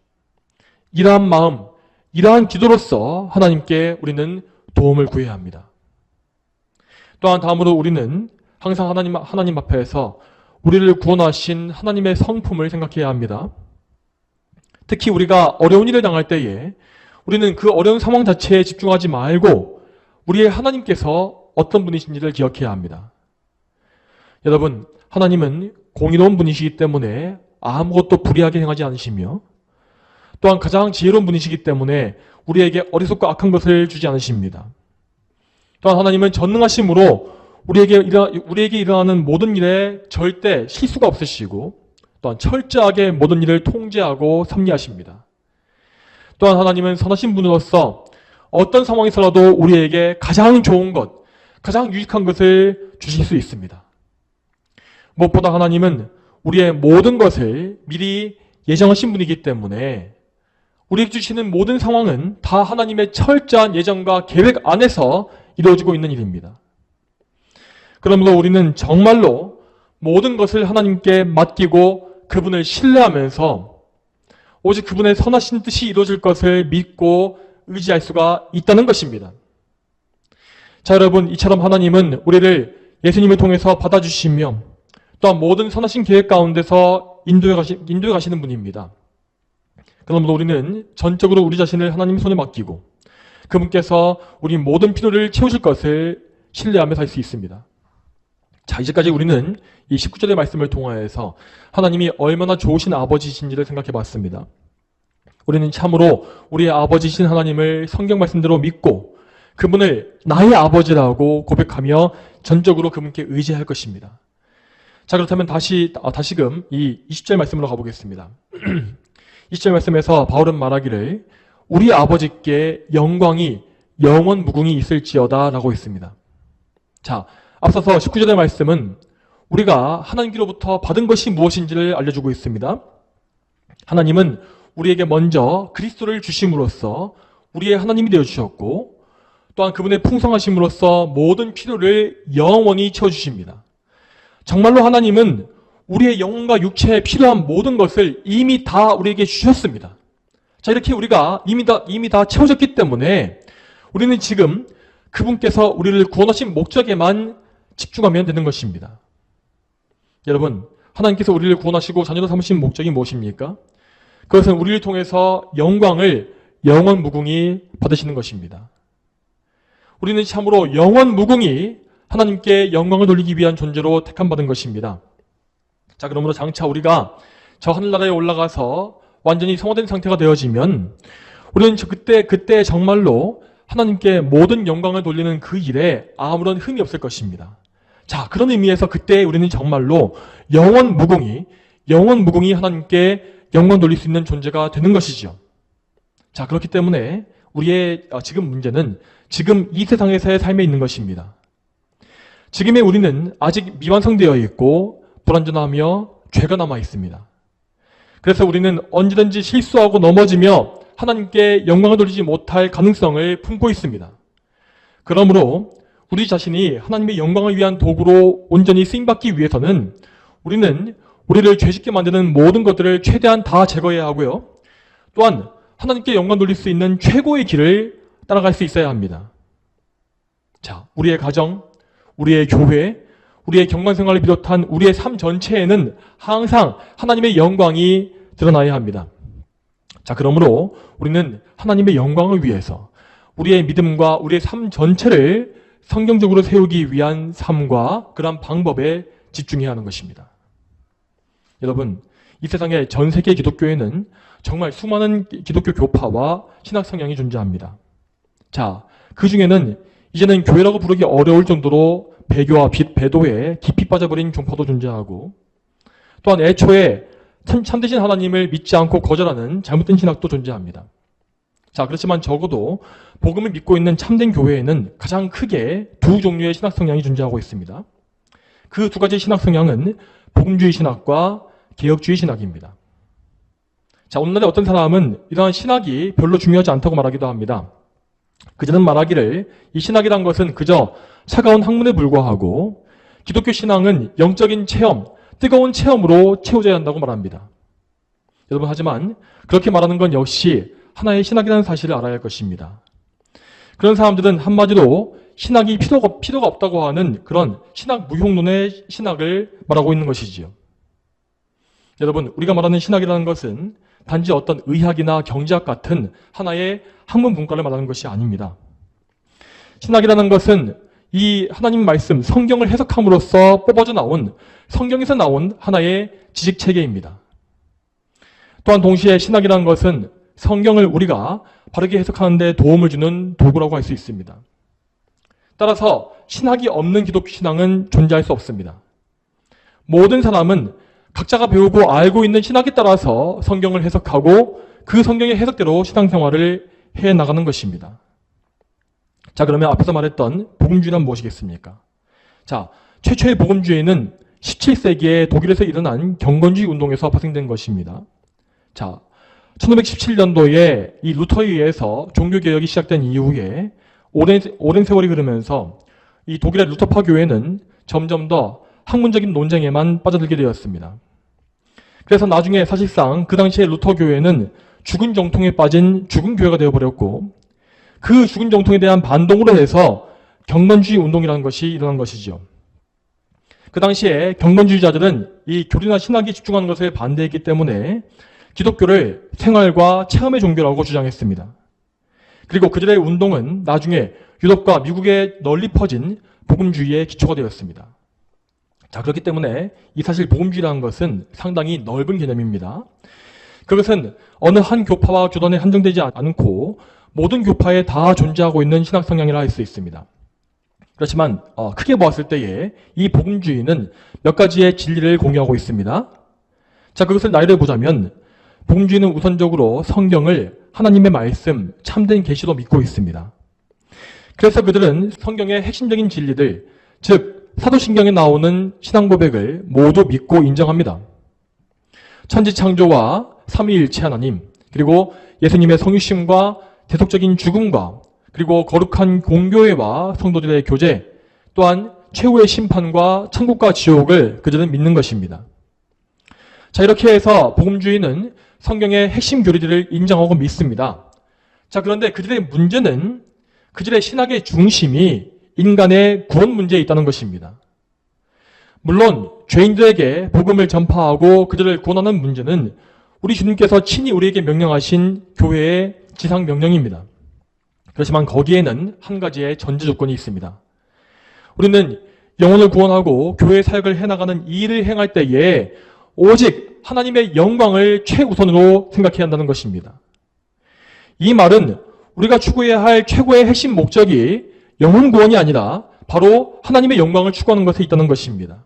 이러한 마음, 이러한 기도로서 하나님께 우리는 도움을 구해야 합니다. 또한 다음으로 우리는 항상 하나님 앞에서 우리를 구원하신 하나님의 성품을 생각해야 합니다. 특히 우리가 어려운 일을 당할 때에 우리는 그 어려운 상황 자체에 집중하지 말고 우리의 하나님께서 어떤 분이신지를 기억해야 합니다. 여러분, 하나님은 공의로운 분이시기 때문에 아무것도 불의하게 행하지 않으시며 또한 가장 지혜로운 분이시기 때문에 우리에게 어리석고 악한 것을 주지 않으십니다. 또한 하나님은 전능하심으로 우리에게 일어나는 모든 일에 절대 실수가 없으시고 또한 철저하게 모든 일을 통제하고 섭리하십니다. 또한 하나님은 선하신 분으로서 어떤 상황에서라도 우리에게 가장 좋은 것, 가장 유익한 것을 주실 수 있습니다. 무엇보다 하나님은 우리의 모든 것을 미리 예정하신 분이기 때문에 우리에게 주시는 모든 상황은 다 하나님의 철저한 예정과 계획 안에서 이루어지고 있는 일입니다. 그러므로 우리는 정말로 모든 것을 하나님께 맡기고 그분을 신뢰하면서 오직 그분의 선하신 뜻이 이루어질 것을 믿고 의지할 수가 있다는 것입니다. 자, 여러분, 이처럼 하나님은 우리를 예수님을 통해서 받아주시며 또한 모든 선하신 계획 가운데서 인도해 가시는 분입니다. 그러므로 우리는 전적으로 우리 자신을 하나님 손에 맡기고 그분께서 우리 모든 필요를 채우실 것을 신뢰하며 살 수 있습니다. 자, 이제까지 우리는 이 19절의 말씀을 통하여서 하나님이 얼마나 좋으신 아버지신지를 생각해 봤습니다. 우리는 참으로 우리의 아버지신 하나님을 성경 말씀대로 믿고 그분을 나의 아버지라고 고백하며 전적으로 그분께 의지할 것입니다. 자, 그렇다면 다시금 이 20절 말씀으로 가보겠습니다. 20절 말씀에서 바울은 말하기를 우리 아버지께 영광이 영원 무궁히 있을지어다 라고 했습니다. 자, 앞서서 19절의 말씀은 우리가 하나님께로부터 받은 것이 무엇인지를 알려주고 있습니다. 하나님은 우리에게 먼저 그리스도를 주심으로써 우리의 하나님이 되어주셨고 또한 그분의 풍성하심으로써 모든 필요를 영원히 채워주십니다. 정말로 하나님은 우리의 영혼과 육체에 필요한 모든 것을 이미 다 우리에게 주셨습니다. 자, 이렇게 우리가 이미 다 채워졌기 때문에 우리는 지금 그분께서 우리를 구원하신 목적에만 집중하면 되는 것입니다. 여러분, 하나님께서 우리를 구원하시고 자녀로 삼으신 목적이 무엇입니까? 그것은 우리를 통해서 영광을 영원 무궁히 받으시는 것입니다. 우리는 참으로 영원 무궁히 하나님께 영광을 돌리기 위한 존재로 택함받은 것입니다. 자, 그러므로 장차 우리가 저 하늘나라에 올라가서 완전히 성화된 상태가 되어지면 우리는 그때 정말로 하나님께 모든 영광을 돌리는 그 일에 아무런 흠이 없을 것입니다. 자, 그런 의미에서 그때 우리는 정말로 영원 무궁히 하나님께 영광 돌릴 수 있는 존재가 되는 것이죠. 자, 그렇기 때문에 우리의 지금 문제는 지금 이 세상에서의 삶에 있는 것입니다. 지금의 우리는 아직 미완성되어 있고 불완전하며 죄가 남아 있습니다. 그래서 우리는 언제든지 실수하고 넘어지며 하나님께 영광을 돌리지 못할 가능성을 품고 있습니다. 그러므로 우리 자신이 하나님의 영광을 위한 도구로 온전히 쓰임받기 위해서는 우리는 우리를 죄짓게 만드는 모든 것들을 최대한 다 제거해야 하고요. 또한 하나님께 영광 돌릴 수 있는 최고의 길을 따라갈 수 있어야 합니다. 자, 우리의 가정, 우리의 교회, 우리의 경건생활을 비롯한 우리의 삶 전체에는 항상 하나님의 영광이 드러나야 합니다. 자, 그러므로 우리는 하나님의 영광을 위해서 우리의 믿음과 우리의 삶 전체를 성경적으로 세우기 위한 삶과 그런 방법에 집중해야 하는 것입니다. 여러분, 이 세상의 전 세계 기독교에는 정말 수많은 기독교 교파와 신학 성향이 존재합니다. 자, 그 중에는 이제는 교회라고 부르기 어려울 정도로 배교와 배도에 깊이 빠져버린 종파도 존재하고 또한 애초에 참되신 하나님을 믿지 않고 거절하는 잘못된 신학도 존재합니다. 자, 그렇지만 적어도 복음을 믿고 있는 참된 교회에는 가장 크게 두 종류의 신학 성향이 존재하고 있습니다. 그 두 가지 신학 성향은 복음주의 신학과 개혁주의 신학입니다. 자, 오늘날의 어떤 사람은 이러한 신학이 별로 중요하지 않다고 말하기도 합니다. 그들은 말하기를 이 신학이란 것은 그저 차가운 학문에 불과하고 기독교 신앙은 영적인 체험, 뜨거운 체험으로 채워져야 한다고 말합니다. 여러분, 하지만 그렇게 말하는 건 역시 하나의 신학이라는 사실을 알아야 할 것입니다. 그런 사람들은 한마디로 신학이 필요가 없다고 하는 그런 신학 무용론의 신학을 말하고 있는 것이지요. 여러분, 우리가 말하는 신학이라는 것은 단지 어떤 의학이나 경제학 같은 하나의 학문 분과를 말하는 것이 아닙니다. 신학이라는 것은 이 하나님 말씀, 성경을 해석함으로써 뽑아져 나온, 성경에서 나온 하나의 지식 체계입니다. 또한 동시에 신학이라는 것은 성경을 우리가 바르게 해석하는 데 도움을 주는 도구라고 할 수 있습니다. 따라서 신학이 없는 기독교 신앙은 존재할 수 없습니다. 모든 사람은 각자가 배우고 알고 있는 신학에 따라서 성경을 해석하고 그 성경의 해석대로 신앙생활을 해나가는 것입니다. 자, 그러면 앞에서 말했던 복음주의란 무엇이겠습니까? 자, 최초의 복음주의는 17세기에 독일에서 일어난 경건주의 운동에서 파생된 것입니다. 자, 1517년도에 이 루터에 의해서 종교개혁이 시작된 이후에 오랜 세월이 흐르면서 이 독일의 루터파 교회는 점점 더 학문적인 논쟁에만 빠져들게 되었습니다. 그래서 나중에 사실상 그 당시에 루터 교회는 죽은 정통에 빠진 죽은 교회가 되어버렸고, 그 죽은 정통에 대한 반동으로 해서 경건주의 운동이라는 것이 일어난 것이죠. 그 당시에 경건주의자들은 이 교리나 신학에 집중하는 것에 반대했기 때문에 기독교를 생활과 체험의 종교라고 주장했습니다. 그리고 그들의 운동은 나중에 유럽과 미국에 널리 퍼진 복음주의의 기초가 되었습니다. 자, 그렇기 때문에 이 사실 복음주의라는 것은 상당히 넓은 개념입니다. 그것은 어느 한 교파와 교단에 한정되지 않고 모든 교파에 다 존재하고 있는 신학 성향이라 할 수 있습니다. 그렇지만 크게 보았을 때에 이 복음주의는 몇 가지의 진리를 공유하고 있습니다. 자, 그것을 나열해 보자면 복음주의는 우선적으로 성경을 하나님의 말씀, 참된 계시로 믿고 있습니다. 그래서 그들은 성경의 핵심적인 진리들, 즉 사도신경에 나오는 신앙 고백을 모두 믿고 인정합니다. 천지창조와 삼위일체 하나님, 그리고 예수님의 성육신과 대속적인 죽음과 그리고 거룩한 공교회와 성도들의 교제, 또한 최후의 심판과 천국과 지옥을 그들은 믿는 것입니다. 자, 이렇게 해서 복음주의는 성경의 핵심 교리들을 인정하고 믿습니다. 자, 그런데 그들의 문제는 그들의 신학의 중심이 인간의 구원 문제에 있다는 것입니다. 물론 죄인들에게 복음을 전파하고 그들을 구원하는 문제는 우리 주님께서 친히 우리에게 명령하신 교회의 지상 명령입니다. 그렇지만 거기에는 한 가지의 전제 조건이 있습니다. 우리는 영혼을 구원하고 교회 사역을 해나가는 이 일을 행할 때에 오직 하나님의 영광을 최우선으로 생각해야 한다는 것입니다. 이 말은 우리가 추구해야 할 최고의 핵심 목적이 영혼 구원이 아니라 바로 하나님의 영광을 추구하는 것에 있다는 것입니다.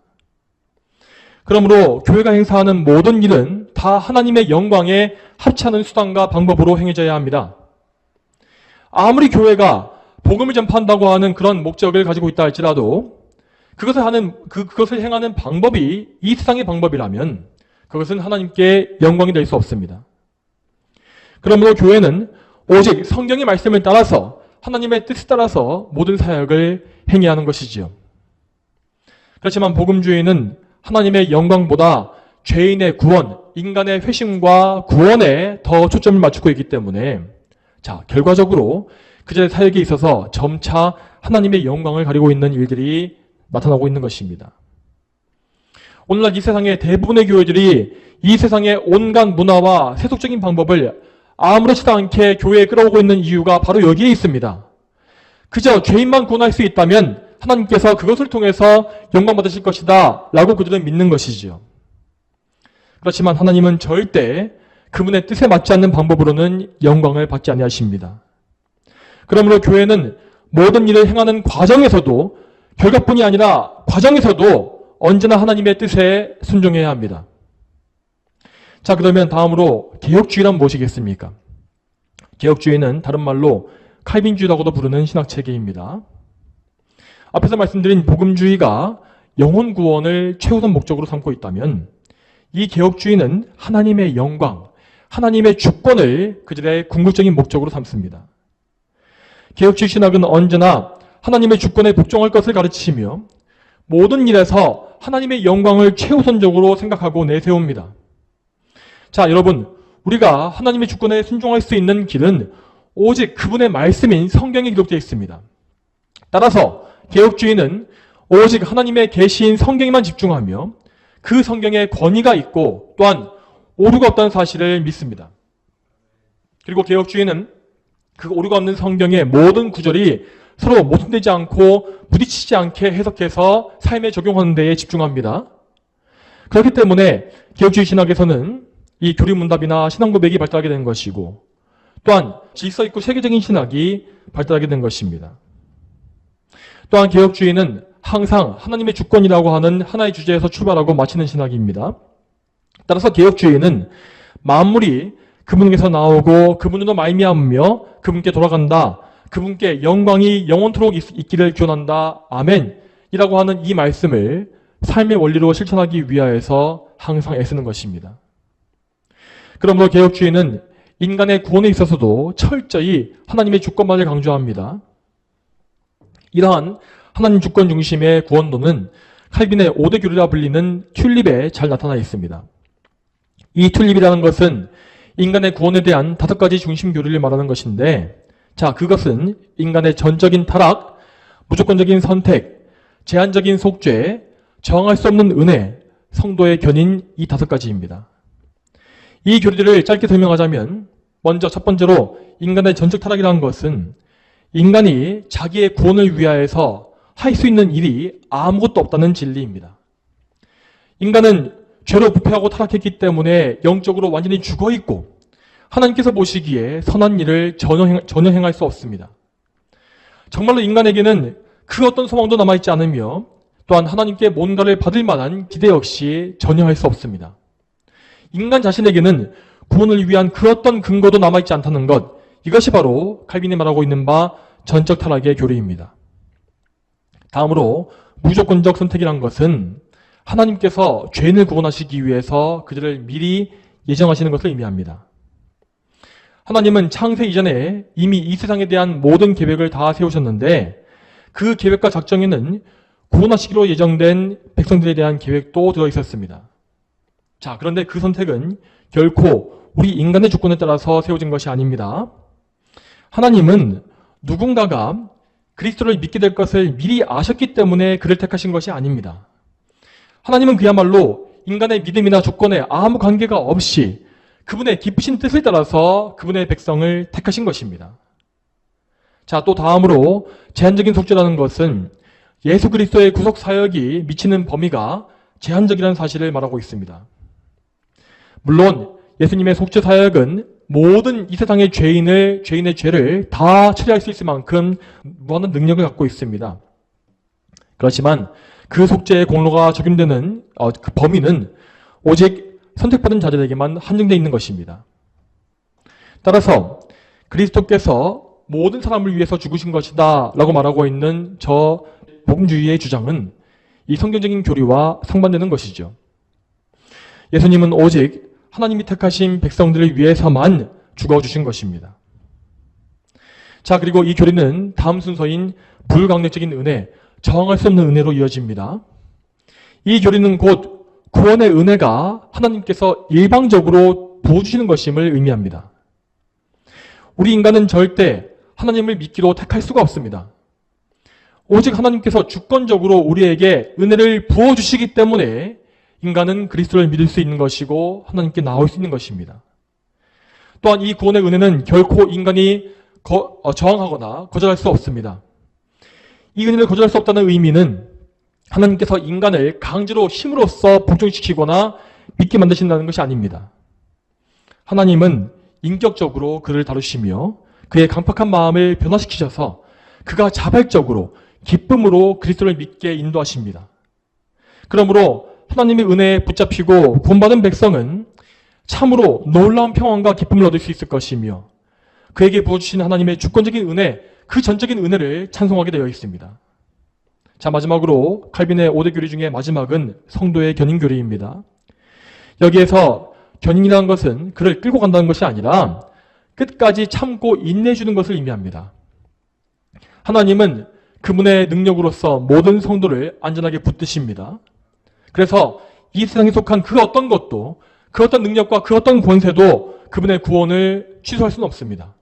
그러므로 교회가 행사하는 모든 일은 다 하나님의 영광에 합치하는 수단과 방법으로 행해져야 합니다. 아무리 교회가 복음을 전파한다고 하는 그런 목적을 가지고 있다 할지라도 그것을 행하는 방법이 이 세상의 방법이라면 그것은 하나님께 영광이 될 수 없습니다. 그러므로 교회는 오직 성경의 말씀을 따라서 하나님의 뜻에 따라서 모든 사역을 행해야 하는 것이지요. 그렇지만 복음주의는 하나님의 영광보다 죄인의 구원, 인간의 회심과 구원에 더 초점을 맞추고 있기 때문에 자, 결과적으로 그들의 사역에 있어서 점차 하나님의 영광을 가리고 있는 일들이 나타나고 있는 것입니다. 오늘날 이 세상의 대부분의 교회들이 이 세상의 온갖 문화와 세속적인 방법을 아무렇지도 않게 교회에 끌어오고 있는 이유가 바로 여기에 있습니다. 그저 죄인만 구원할 수 있다면 하나님께서 그것을 통해서 영광 받으실 것이다 라고 그들은 믿는 것이지요. 그렇지만 하나님은 절대 그분의 뜻에 맞지 않는 방법으로는 영광을 받지 아니하십니다. 그러므로 교회는 모든 일을 행하는 과정에서도 결과뿐이 아니라 과정에서도 언제나 하나님의 뜻에 순종해야 합니다. 자, 그러면 다음으로 개혁주의란 무엇이겠습니까? 개혁주의는 다른 말로 칼빈주의라고도 부르는 신학체계입니다. 앞에서 말씀드린 복음주의가 영혼 구원을 최우선 목적으로 삼고 있다면 이 개혁주의는 하나님의 영광, 하나님의 주권을 그들의 궁극적인 목적으로 삼습니다. 개혁주의 신학은 언제나 하나님의 주권에 복종할 것을 가르치시며 모든 일에서 하나님의 영광을 최우선적으로 생각하고 내세웁니다. 자, 여러분, 우리가 하나님의 주권에 순종할 수 있는 길은 오직 그분의 말씀인 성경에 기록되어 있습니다. 따라서 개혁주의는 오직 하나님의 계시인 성경에만 집중하며 그 성경에 권위가 있고 또한 오류가 없다는 사실을 믿습니다. 그리고 개혁주의는 그 오류가 없는 성경의 모든 구절이 서로 모순되지 않고 부딪히지 않게 해석해서 삶에 적용하는 데에 집중합니다. 그렇기 때문에 개혁주의 신학에서는 이 교리문답이나 신앙고백이 발달하게 된 것이고 또한 질서 있고 세계적인 신학이 발달하게 된 것입니다. 또한 개혁주의는 항상 하나님의 주권이라고 하는 하나의 주제에서 출발하고 마치는 신학입니다. 따라서 개혁주의는 만물이 그분에게서 나오고 그분으로 말미암으며 그분께 돌아간다. 그분께 영광이 영원토록 있기를 기원한다. 아멘. 이라고 하는 이 말씀을 삶의 원리로 실천하기 위하여서 항상 애쓰는 것입니다. 그러므로 개혁주의는 인간의 구원에 있어서도 철저히 하나님의 주권만을 강조합니다. 이러한 하나님 주권 중심의 구원론은 칼빈의 5대 교리라 불리는 튤립에 잘 나타나 있습니다. 이 튤립이라는 것은 인간의 구원에 대한 5가지 중심 교리를 말하는 것인데, 자, 그것은 인간의 전적인 타락, 무조건적인 선택, 제한적인 속죄, 정할 수 없는 은혜, 성도의 견인 이 5가지입니다. 이 교리들을 짧게 설명하자면 먼저 첫 번째로 인간의 전적 타락이라는 것은 인간이 자기의 구원을 위하여서 할 수 있는 일이 아무것도 없다는 진리입니다. 인간은 죄로 부패하고 타락했기 때문에 영적으로 완전히 죽어있고 하나님께서 보시기에 선한 일을 전혀 행할 수 없습니다. 정말로 인간에게는 그 어떤 소망도 남아있지 않으며 또한 하나님께 뭔가를 받을 만한 기대 역시 전혀 할 수 없습니다. 인간 자신에게는 구원을 위한 그 어떤 근거도 남아있지 않다는 것, 이것이 바로 칼빈이 말하고 있는 바 전적 타락의 교리입니다. 다음으로 무조건적 선택이란 것은 하나님께서 죄인을 구원하시기 위해서 그들을 미리 예정하시는 것을 의미합니다. 하나님은 창세 이전에 이미 이 세상에 대한 모든 계획을 다 세우셨는데 그 계획과 작정에는 구원하시기로 예정된 백성들에 대한 계획도 들어있었습니다. 자, 그런데 그 선택은 결코 우리 인간의 주권에 따라서 세워진 것이 아닙니다. 하나님은 누군가가 그리스도를 믿게 될 것을 미리 아셨기 때문에 그를 택하신 것이 아닙니다. 하나님은 그야말로 인간의 믿음이나 조건에 아무 관계가 없이 그분의 깊으신 뜻을 따라서 그분의 백성을 택하신 것입니다. 자, 또 다음으로 제한적인 속죄라는 것은 예수 그리스도의 구속 사역이 미치는 범위가 제한적이라는 사실을 말하고 있습니다. 물론 예수님의 속죄 사역은 모든 이 세상의 죄인의 죄를 다 처리할 수 있을 만큼 무한한 능력을 갖고 있습니다. 그렇지만 그 속죄의 공로가 적용되는 그 범위는 오직 선택받은 자들에게만 한정되어 있는 것입니다. 따라서 그리스도께서 모든 사람을 위해서 죽으신 것이다 라고 말하고 있는 저 복음주의의 주장은 이 성경적인 교리와 상반되는 것이죠. 예수님은 오직 하나님이 택하신 백성들을 위해서만 죽어주신 것입니다. 자, 그리고 이 교리는 다음 순서인 불강력적인 은혜, 저항할 수 없는 은혜로 이어집니다. 이 교리는 곧 구원의 은혜가 하나님께서 일방적으로 부어주시는 것임을 의미합니다. 우리 인간은 절대 하나님을 믿기로 택할 수가 없습니다. 오직 하나님께서 주권적으로 우리에게 은혜를 부어주시기 때문에 인간은 그리스도를 믿을 수 있는 것이고 하나님께 나올 수 있는 것입니다. 또한 이 구원의 은혜는 결코 인간이 저항하거나 거절할 수 없습니다. 이 은혜를 거절할 수 없다는 의미는 하나님께서 인간을 강제로 힘으로써 복종시키거나 믿게 만드신다는 것이 아닙니다. 하나님은 인격적으로 그를 다루시며 그의 강팍한 마음을 변화시키셔서 그가 자발적으로 기쁨으로 그리스도를 믿게 인도하십니다. 그러므로 하나님의 은혜에 붙잡히고 구원받은 백성은 참으로 놀라운 평안과 기쁨을 얻을 수 있을 것이며 그에게 부어주신 하나님의 주권적인 은혜, 그 전적인 은혜를 찬송하게 되어 있습니다. 자, 마지막으로 칼빈의 5대 교리 중에 마지막은 성도의 견인 교리입니다. 여기에서 견인이라는 것은 그를 끌고 간다는 것이 아니라 끝까지 참고 인내해주는 것을 의미합니다. 하나님은 그분의 능력으로서 모든 성도를 안전하게 붙드십니다. 그래서 이 세상에 속한 그 어떤 것도, 그 어떤 능력과 그 어떤 권세도 그분의 구원을 취소할 수는 없습니다.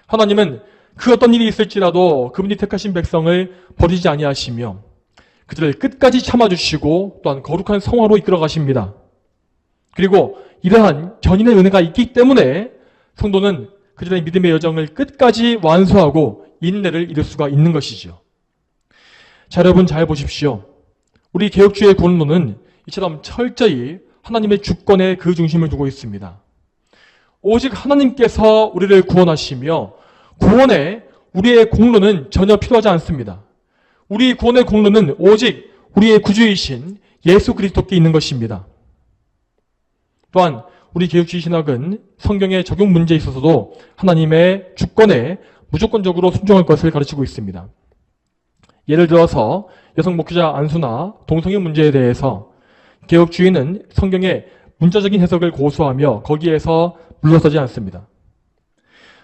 하나님은 그 어떤 일이 있을지라도 그분이 택하신 백성을 버리지 아니하시며 그들을 끝까지 참아주시고 또한 거룩한 성화로 이끌어 가십니다. 그리고 이러한 견인의 은혜가 있기 때문에 성도는 그들의 믿음의 여정을 끝까지 완수하고 인내를 이룰 수가 있는 것이죠. 자, 여러분 잘 보십시오. 우리 개혁주의 구원론은 이처럼 철저히 하나님의 주권에 그 중심을 두고 있습니다. 오직 하나님께서 우리를 구원하시며 구원에 우리의 공로는 전혀 필요하지 않습니다. 우리 구원의 공로는 오직 우리의 구주이신 예수 그리스도께 있는 것입니다. 또한 우리 개혁주의 신학은 성경의 적용 문제에 있어서도 하나님의 주권에 무조건적으로 순종할 것을 가르치고 있습니다. 예를 들어서 여성 목회자 안수나 동성애 문제에 대해서 개혁주의는 성경의 문자적인 해석을 고수하며 거기에서 물러서지 않습니다.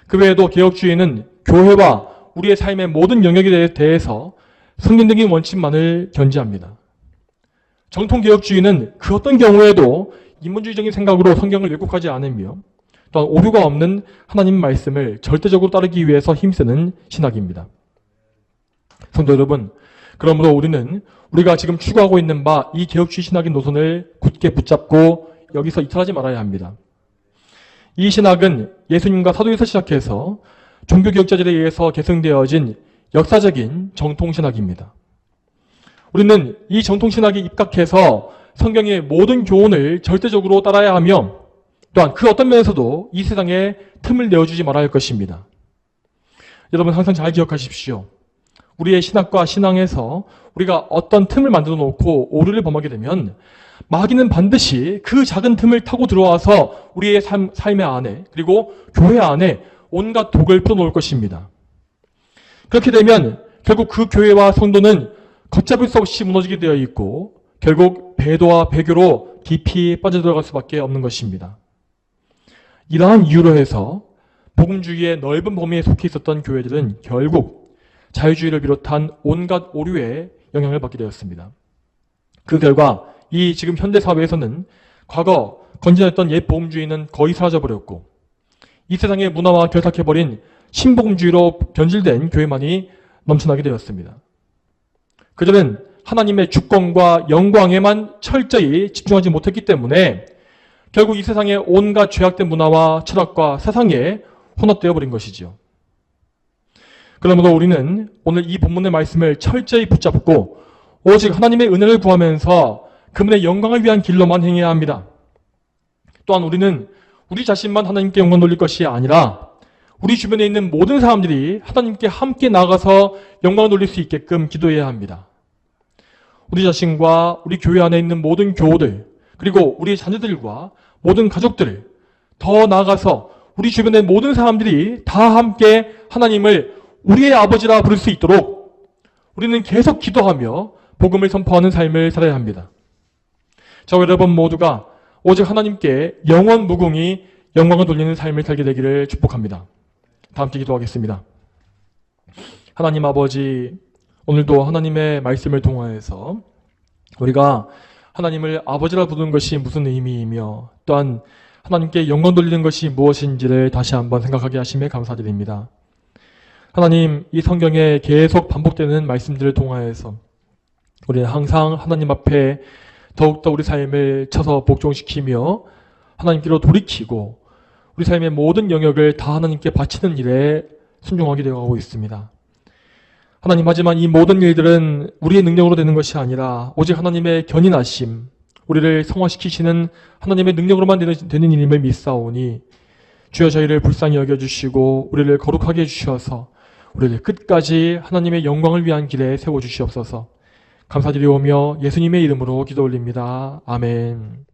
그 외에도 개혁주의는 교회와 우리의 삶의 모든 영역에 대해서 성경적인 원칙만을 견지합니다. 정통개혁주의는 그 어떤 경우에도 인본주의적인 생각으로 성경을 왜곡하지 않으며 또한 오류가 없는 하나님 말씀을 절대적으로 따르기 위해서 힘쓰는 신학입니다. 성도 여러분, 그러므로 우리는 우리가 지금 추구하고 있는 바 이 개혁주의 신학의 노선을 굳게 붙잡고 여기서 이탈하지 말아야 합니다. 이 신학은 예수님과 사도에서 시작해서 종교개혁자들에 의해서 계승되어진 역사적인 정통신학입니다. 우리는 이 정통신학에 입각해서 성경의 모든 교훈을 절대적으로 따라야 하며 또한 그 어떤 면에서도 이 세상에 틈을 내어주지 말아야 할 것입니다. 여러분 항상 잘 기억하십시오. 우리의 신학과 신앙에서 우리가 어떤 틈을 만들어 놓고 오류를 범하게 되면 마귀는 반드시 그 작은 틈을 타고 들어와서 우리의 삶의 안에 그리고 교회 안에 온갖 독을 풀어놓을 것입니다. 그렇게 되면 결국 그 교회와 성도는 걷잡을 수 없이 무너지게 되어 있고 결국 배도와 배교로 깊이 빠져들어갈 수밖에 없는 것입니다. 이러한 이유로 해서 복음주의의 넓은 범위에 속해 있었던 교회들은 결국 자유주의를 비롯한 온갖 오류에 영향을 받게 되었습니다. 그 결과 이 지금 현대 사회에서는 과거 건전했던 옛 복음주의는 거의 사라져버렸고 이 세상의 문화와 결탁해버린 신복음주의로 변질된 교회만이 넘쳐나게 되었습니다. 그들은 하나님의 주권과 영광에만 철저히 집중하지 못했기 때문에 결국 이 세상의 온갖 죄악된 문화와 철학과 사상에 혼합되어 버린 것이지요. 그러므로 우리는 오늘 이 본문의 말씀을 철저히 붙잡고 오직 하나님의 은혜를 구하면서 그분의 영광을 위한 길로만 행해야 합니다. 또한 우리는 우리 자신만 하나님께 영광 돌릴 것이 아니라 우리 주변에 있는 모든 사람들이 하나님께 함께 나가서 영광을 돌릴 수 있게끔 기도해야 합니다. 우리 자신과 우리 교회 안에 있는 모든 교우들 그리고 우리 자녀들과 모든 가족들 더 나아가서 우리 주변의 모든 사람들이 다 함께 하나님을 우리의 아버지라 부를 수 있도록 우리는 계속 기도하며 복음을 선포하는 삶을 살아야 합니다. 저와 여러분 모두가 오직 하나님께 영원 무궁히 영광을 돌리는 삶을 살게 되기를 축복합니다. 다 함께 기도하겠습니다. 하나님 아버지, 오늘도 하나님의 말씀을 통하여서 우리가 하나님을 아버지라 부르는 것이 무슨 의미이며 또한 하나님께 영광 돌리는 것이 무엇인지를 다시 한번 생각하게 하심에 감사드립니다. 하나님, 이 성경에 계속 반복되는 말씀들을 통하여서 우리는 항상 하나님 앞에 더욱더 우리 삶을 쳐서 복종시키며 하나님께로 돌이키고 우리 삶의 모든 영역을 다 하나님께 바치는 일에 순종하게 되어가고 있습니다. 하나님, 하지만 이 모든 일들은 우리의 능력으로 되는 것이 아니라 오직 하나님의 견인하심, 우리를 성화시키시는 하나님의 능력으로만 되는 일임을 믿사오니 주여 저희를 불쌍히 여겨주시고 우리를 거룩하게 해주셔서 우리를 끝까지 하나님의 영광을 위한 길에 세워주시옵소서. 감사드리오며 예수님의 이름으로 기도 올립니다. 아멘.